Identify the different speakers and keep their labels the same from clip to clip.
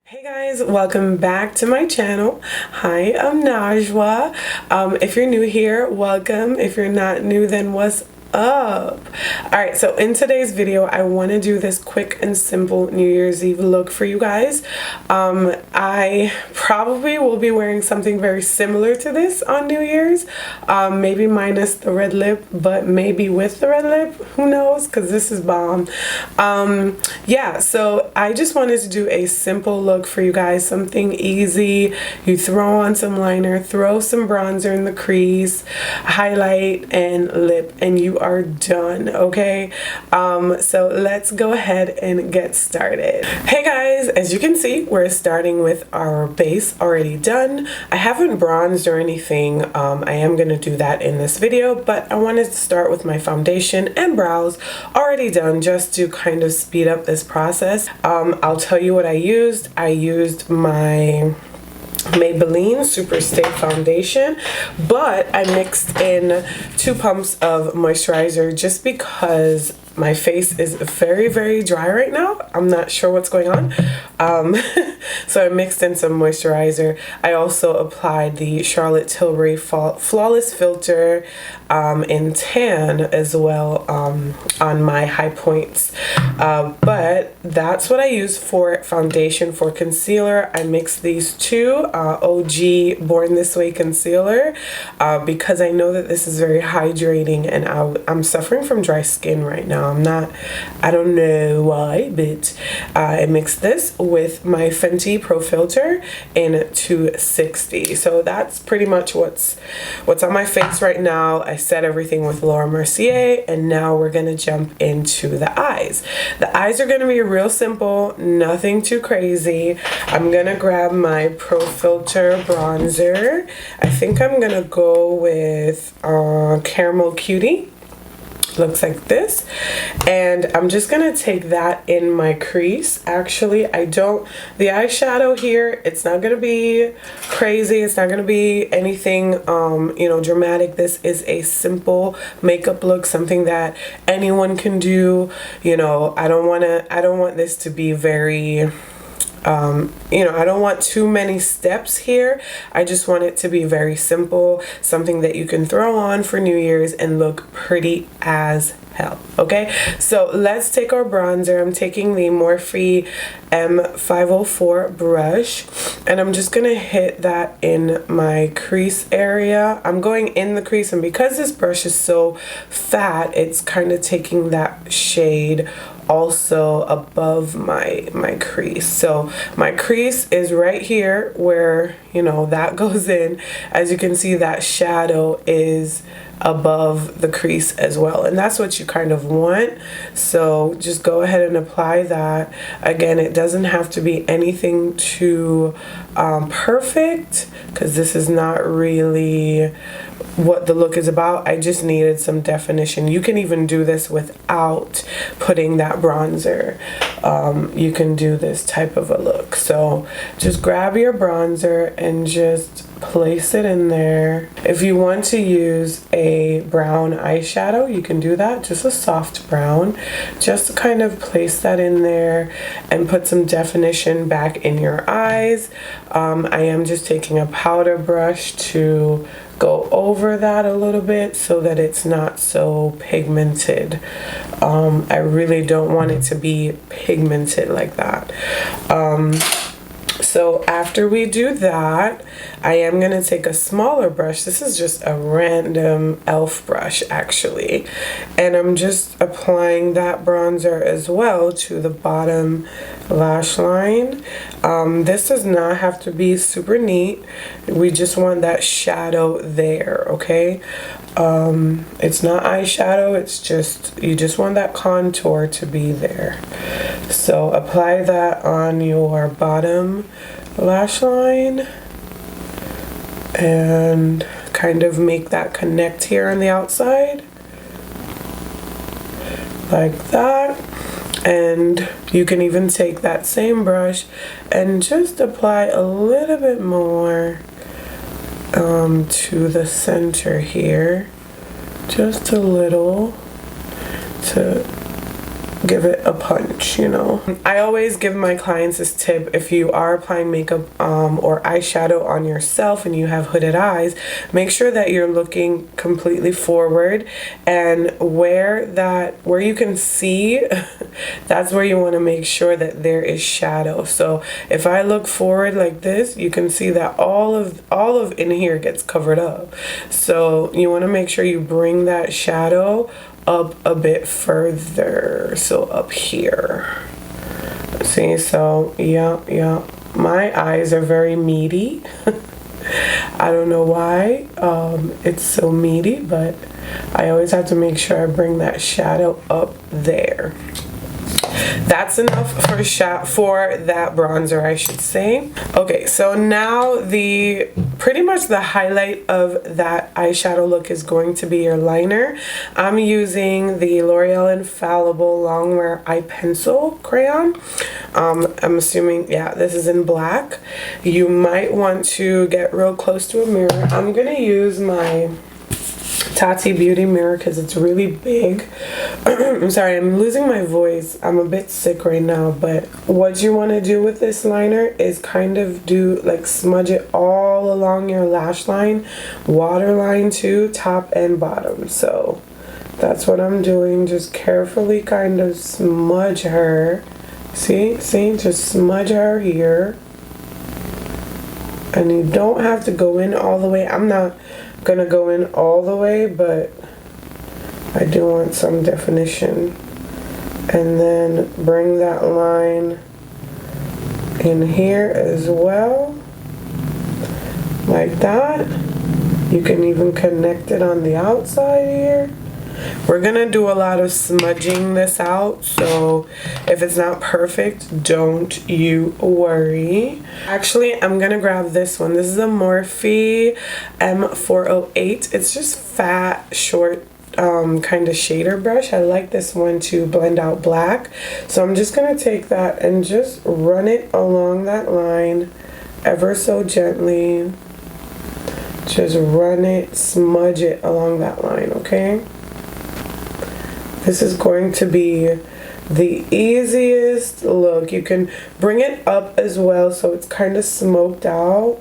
Speaker 1: Hey guys, welcome back to my channel. Hi, I'm Najwa. If you're new here, welcome. If you're not new, then what's up? Alright, so in today's video, I want to do this quick and simple New Year's Eve look for you guys. I probably will be wearing something very similar to this on New Year's. Maybe minus the red lip, but maybe with the red lip. Who knows? Because this is bomb. Yeah, so I just wanted to do a simple look for you guys. Something easy. You throw on some liner, throw some bronzer in the crease, highlight, and lip, and you are done. Okay, so let's go ahead and get started. Hey guys, as you can see, we're starting with our base already done. I haven't bronzed or anything. I am going to do that in this video, but I wanted to start with my foundation and brows already done just to kind of speed up this process. I'll tell you what I used. I used my Maybelline Super Stay Foundation, but I mixed in 2 pumps of moisturizer just because my face is very dry right now. I'm not sure what's going on. So I mixed in some moisturizer. I also applied the Charlotte Tilbury Flawless Filter in tan as well on my high points. But that's what I use for foundation. For concealer, I mixed these two OG Born This Way concealer because I know that this is very hydrating, and I'm suffering from dry skin right now. I don't know why, but I mixed this with my Fenty Pro Filter in 260. So that's pretty much what's on my face right now. I set everything with Mercier, and now we're gonna jump into the eyes. The eyes are gonna be real simple, nothing too crazy. I'm gonna grab my Pro Filter bronzer. I think I'm gonna go with Caramel Cutie. Looks like this, and I'm just gonna take that in my crease. Actually, the eyeshadow here, it's not gonna be crazy, it's not gonna be anything dramatic. This is a simple makeup look, something that anyone can do. I don't want this to be very I don't want too many steps here. I just want it to be very simple, something that you can throw on for New Year's and look pretty as hell. Okay, so let's take our bronzer. I'm taking the Morphe M504 brush, and I'm just gonna hit that in my crease area. I'm going in the crease, and because this brush is so fat, it's kind of taking that shade also above my crease. So my crease is right here where that goes in. As you can see, that shadow is above the crease as well, and that's what you kind of want. So just go ahead and apply that. Again, it doesn't have to be anything too perfect, because this is not really what the look is about. I just needed some definition. You can even do this without putting that bronzer. You can do this type of a look. So just grab your bronzer and just place it in there. If you want to use a brown eyeshadow, you can do that, just a soft brown. Just kind of place that in there and put some definition back in your eyes. I am just taking a powder brush to go over that a little bit so that it's not so pigmented. I really don't want it to be pigmented like that. So after we do that, I am going to take a smaller brush. This is just a random e.l.f. brush actually, and I'm just applying that bronzer as well to the bottom lash line. This does not have to be super neat. We just want that shadow there, okay? It's not eyeshadow, it's just, you just want that contour to be there. So apply that on your bottom lash line and kind of make that connect here on the outside like that. And you can even take that same brush and just apply a little bit more to the center here, just a little, to give it a punch, you know. I always give my clients this tip: if you are applying makeup or eyeshadow on yourself and you have hooded eyes, make sure that you're looking completely forward, and where you can see, that's where you want to make sure that there is shadow. So if I look forward like this, you can see that all of in here gets covered up. So you want to make sure you bring that shadow up a bit further, so up here. See, so yeah, my eyes are very meaty. I don't know why it's so meaty, but I always have to make sure I bring that shadow up there. That's enough for that bronzer, I should say. Okay, so now pretty much the highlight of that eyeshadow look is going to be your liner. I'm using the L'Oreal Infallible Longwear Eye Pencil Crayon. I'm assuming, yeah, this is in black. You might want to get real close to a mirror. I'm gonna use my Tati beauty mirror because it's really big. I'm sorry, I'm losing my voice. I'm a bit sick right now, but what you want to do with this liner is kind of smudge it all along your lash line, waterline too, top and bottom. So that's what I'm doing. Just carefully kind of smudge her. See, just smudge her here. And you don't have to go in all the way. I'm not gonna go in all the way, but I do want some definition. And then bring that line in here as well, like that. You can even connect it on the outside here. We're gonna do a lot of smudging this out, so if it's not perfect, don't you worry. Actually, I'm gonna grab this one. This is a Morphe M408. It's just fat, short, kind of shader brush. I like this one to blend out black. So I'm just gonna take that and just run it along that line ever so gently. Just run it, smudge it along that line, okay? This is going to be the easiest look. You can bring it up as well so it's kind of smoked out.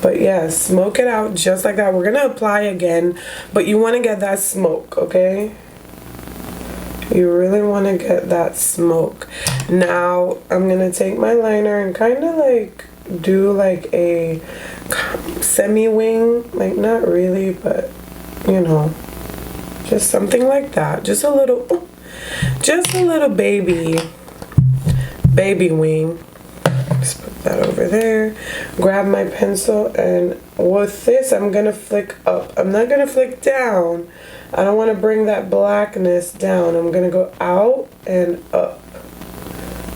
Speaker 1: But yeah, smoke it out just like that. We're going to apply again, but you want to get that smoke, okay? You really want to get that smoke. Now, I'm going to take my liner and kind of do a semi-wing. Not really, but you know. Just something like that. Just a little baby wing. Just put that over there. Grab my pencil, and with this, I'm gonna flick up. I'm not gonna flick down. I don't want to bring that blackness down. I'm gonna go out and up.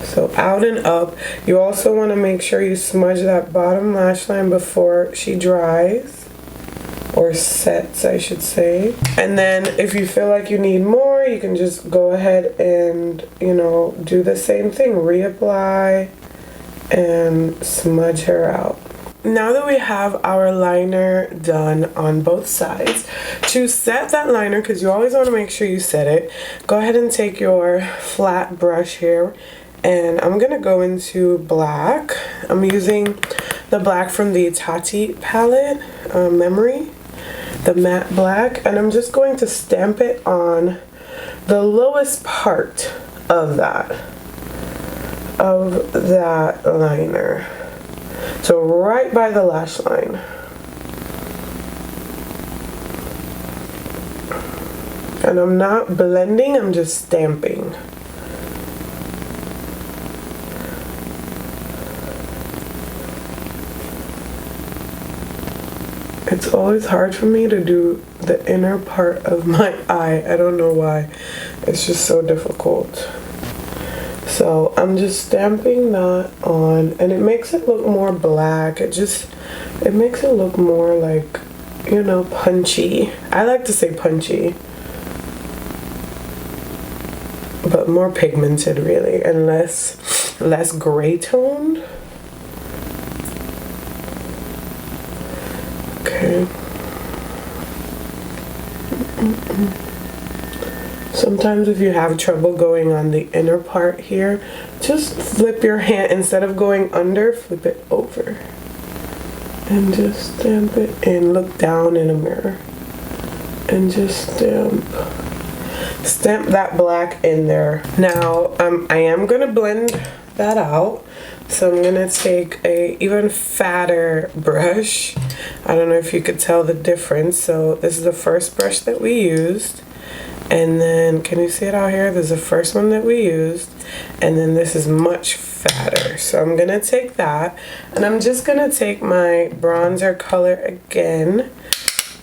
Speaker 1: So out and up. You also want to make sure you smudge that bottom lash line before she dries. Or sets, I should say. And then if you feel like you need more, you can just go ahead and, you know, do the same thing. Reapply and smudge her out. Now that we have our liner done on both sides, to set that liner, because you always want to make sure you set it, go ahead and take your flat brush here, and I'm gonna go into black. I'm using the black from the Tati palette, Memory, the matte black, and I'm just going to stamp it on the lowest part of that liner. So right by the lash line. And I'm not blending, I'm just stamping. It's always hard for me to do the inner part of my eye. I don't know why. It's just so difficult. So I'm just stamping that on, and it makes it look more black. It makes it look more like, you know, punchy. I like to say punchy, but more pigmented really, and less gray toned. Okay. So Sometimes if you have trouble going on the inner part here, just flip your hand, instead of going under, flip it over. And just stamp it in. Look down in a mirror. And just stamp that black in there. Now, I am gonna blend that out. So I'm gonna take a even fatter brush. I don't know if you could tell the difference. So this is the first brush that we used. And then, can you see it out here? There's the first one that we used. And then this is much fatter. So I'm gonna take that. And I'm just gonna take my bronzer color again.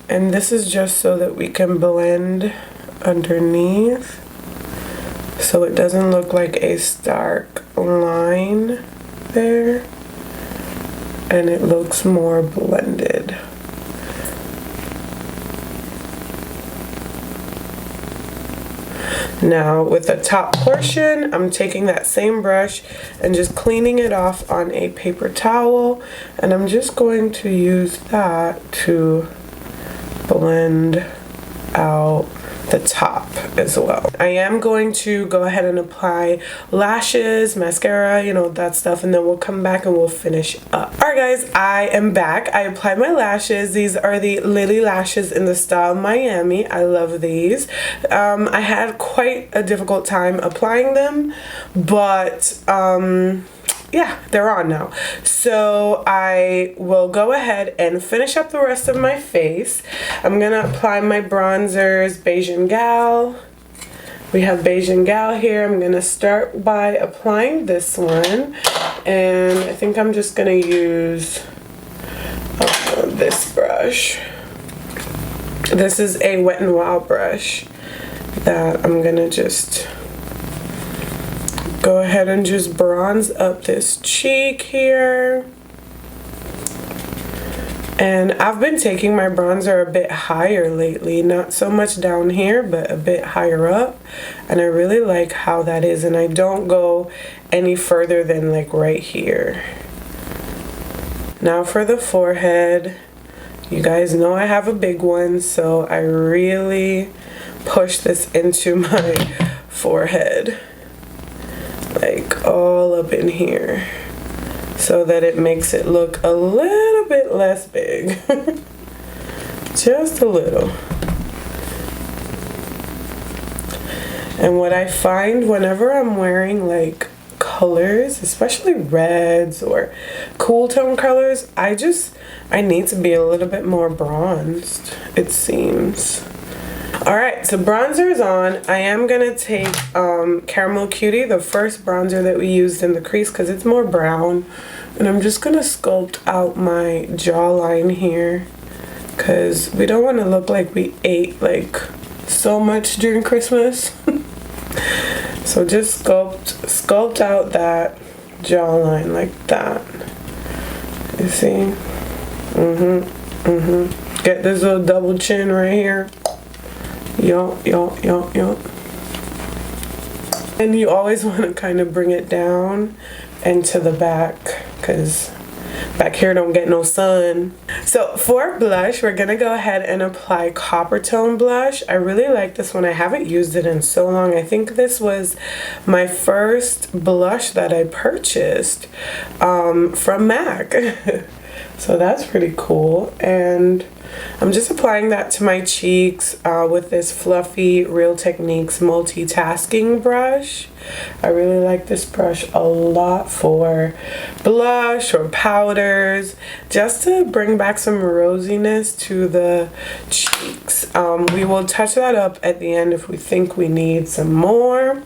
Speaker 1: And this is just so that we can blend underneath. So it doesn't look like a stark line there. And it looks more blended. Now with the top portion, I'm taking that same brush and just cleaning it off on a paper towel, and I'm just going to use that to blend out the top as well. I am going to go ahead and apply lashes, mascara, you know, that stuff, and then we'll come back and we'll finish up. Alright guys, I am back. I applied my lashes. These are the Lily lashes in the style Miami. I love these. I had quite a difficult time applying them, but yeah, they're on now. So I will go ahead and finish up the rest of my face. I'm gonna apply my bronzers, Bajan Gyal. We have Bajan Gyal here. I'm gonna start by applying this one. And I think I'm just gonna use this brush. This is a Wet n Wild brush that I'm gonna just go ahead and just bronze up this cheek here. And I've been taking my bronzer a bit higher lately, not so much down here, but a bit higher up. And I really like how that is, and I don't go any further than like right here. Now for the forehead, you guys know I have a big one, so I really push this into my forehead. Like all up in here, so that it makes it look a little bit less big. Just a little. And what I find whenever I'm wearing like colors, especially reds or cool tone colors, I need to be a little bit more bronzed, it seems. Alright, so bronzer is on. I am going to take Caramel Cutie, the first bronzer that we used in the crease, because it's more brown. And I'm just going to sculpt out my jawline here, because we don't want to look like we ate like so much during Christmas. So just sculpt out that jawline like that. You see? Get this little double chin right here. Yup. And you always want to kind of bring it down and to the back, because back here don't get no sun. So for blush, we're gonna go ahead and apply Coopertone blush. I really like this one. I haven't used it in so long. I think this was my first blush that I purchased from MAC. So that's pretty cool. And I'm just applying that to my cheeks with this fluffy Real Techniques multitasking brush. I really like this brush a lot for blush or powders, just to bring back some rosiness to the cheeks. We will touch that up at the end if we think we need some more,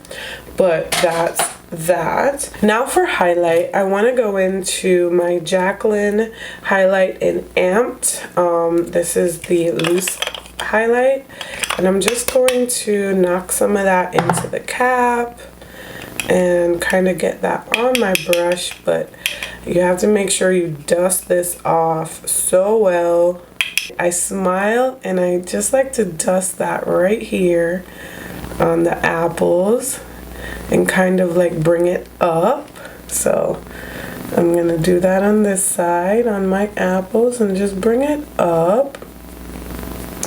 Speaker 1: but that's that. Now for highlight, I want to go into my Jaclyn highlight in Amped. This is the loose highlight, and I'm just going to knock some of that into the cap and kind of get that on my brush, but you have to make sure you dust this off so well. I smile and I just like to dust that right here on the apples and kind of like bring it up. So I'm gonna do that on this side on my apples and just bring it up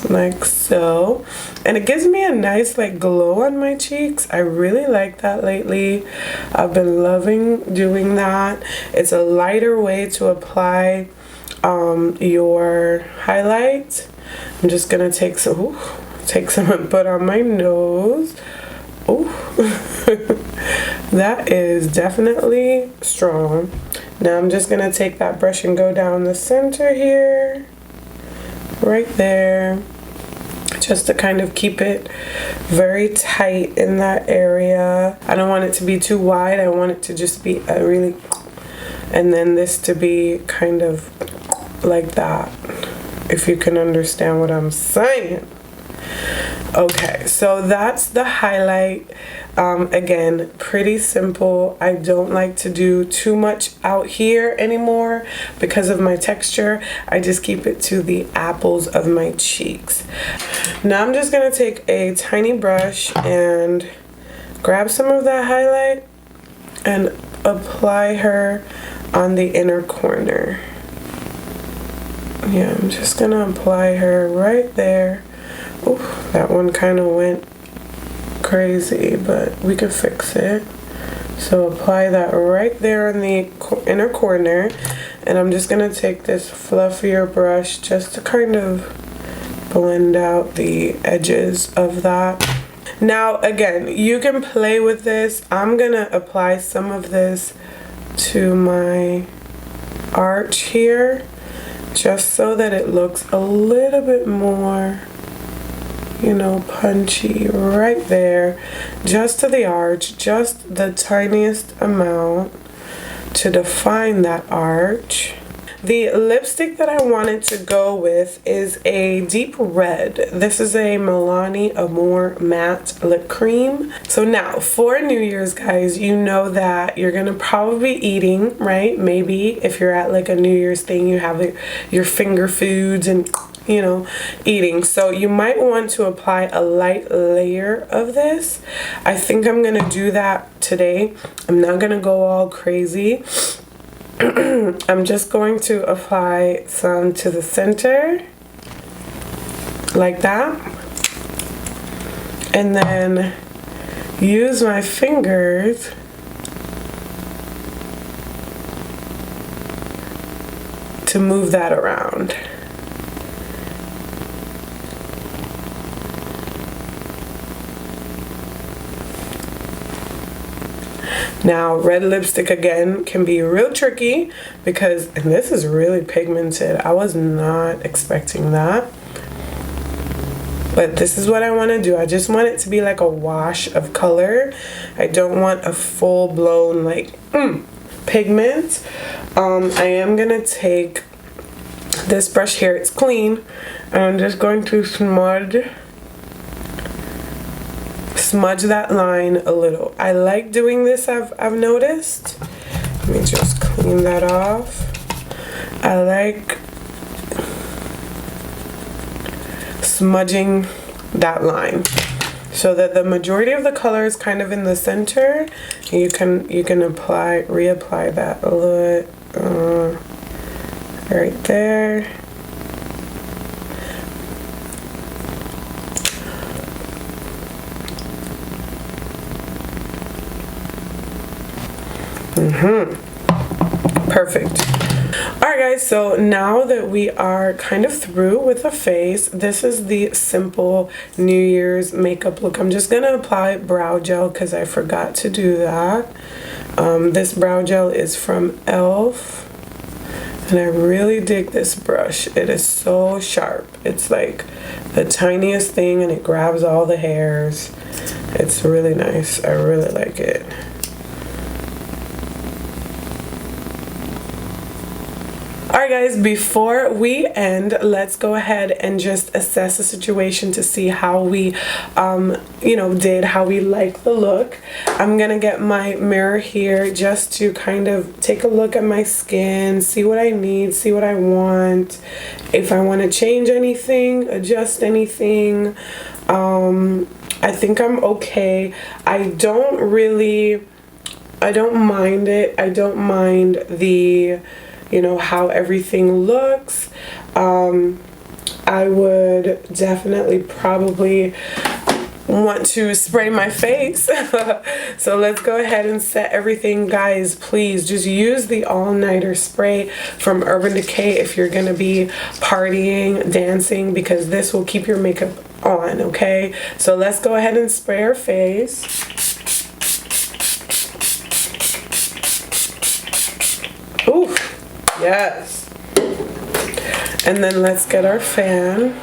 Speaker 1: like so, and it gives me a nice like glow on my cheeks. I really like that lately. I've been loving doing that. It's a lighter way to apply your highlight. I'm just gonna take some and put on my nose. Oh, that is definitely strong. Now I'm just gonna take that brush and go down the center here, right there, just to kind of keep it very tight in that area. I don't want it to be too wide. I want it to just be a really, and then this to be kind of like that, if you can understand what I'm saying. Okay, so that's the highlight. Again, pretty simple. I don't like to do too much out here anymore because of my texture. I just keep it to the apples of my cheeks. Now I'm just gonna take a tiny brush and grab some of that highlight and apply her on the inner corner. Yeah, I'm just gonna apply her right there. Ooh, that one kind of went crazy, but we could fix it. So apply that right there in the inner corner, and I'm just gonna take this fluffier brush just to kind of blend out the edges of that. Now again, you can play with this. I'm gonna apply some of this to my arch here, just so that it looks a little bit more, you know, punchy right there, just to the arch, just the tiniest amount to define that arch. The lipstick that I wanted to go with is a deep red. This is a Milani Amore Matte Lip Cream. So now for New Year's, guys, you know that you're gonna probably be eating, right? Maybe if you're at like a New Year's thing, you have your finger foods and, you know, eating. So you might want to apply a light layer of this. I think I'm gonna do that today. I'm not gonna go all crazy. I'm just going to apply some to the center, like that, and then use my fingers to move that around. Now, red lipstick again can be real tricky because, and this is really pigmented. I was not expecting that. But this is what I want to do. I just want it to be like a wash of color. I don't want a full-blown like pigment. I am going to take this brush here. It's clean. And I'm just going to smudge that line a little. I like doing this, I've noticed. Let me just clean that off. I like smudging that line so that the majority of the color is kind of in the center. You can reapply that a little right there. Perfect. Alright guys, so now that we are kind of through with the face, this is the simple New Year's makeup look. I'm just gonna apply brow gel because I forgot to do that. This brow gel is from e.l.f. and I really dig this brush. It is so sharp. It's like the tiniest thing and it grabs all the hairs. It's really nice. I really like it. Alright guys, before we end, let's go ahead and just assess the situation to see how we, how we like the look. I'm going to get my mirror here just to kind of take a look at my skin, see what I need, see what I want, if I want to change anything, adjust anything. I think I'm okay. I don't mind it. I don't mind the, how everything looks. I would definitely probably want to spray my face. So let's go ahead and set everything. Guys, please just use the all-nighter spray from Urban Decay if you're gonna be partying, dancing, because this will keep your makeup on, okay? So let's go ahead and spray our face. Ooh, yes. And then let's get our fan.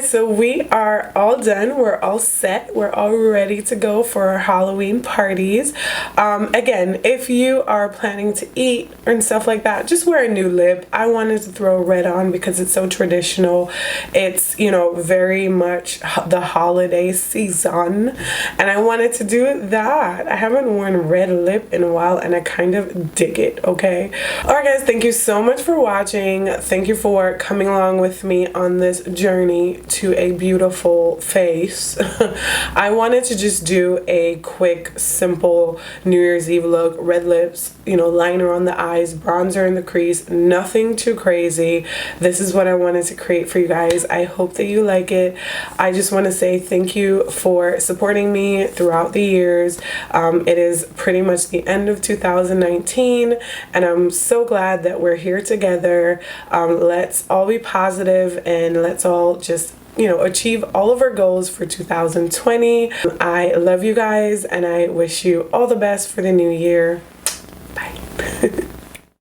Speaker 1: So we are all done. We're all set. We're all ready to go for our Halloween parties. Again, if you are planning to eat and stuff like that, just wear a new lip. I wanted to throw red on because it's so traditional. It's, you know, very much the holiday season, and I wanted to do that. I haven't worn red lip in a while, and I kind of dig it, okay? Alright guys, thank you so much for watching. Thank you for coming along with me on this journey to a beautiful face. I wanted to just do a quick, simple New Year's Eve look. Red lips, you know, liner on the eyes, bronzer in the crease, nothing too crazy. This is what I wanted to create for you guys. I hope that you like it. I just want to say thank you for supporting me throughout the years. It is pretty much the end of 2019, and I'm so glad that we're here together. Let's all be positive, and let's all just, you know, achieve all of our goals for 2020. I love you guys, and I wish you all the best for the new year.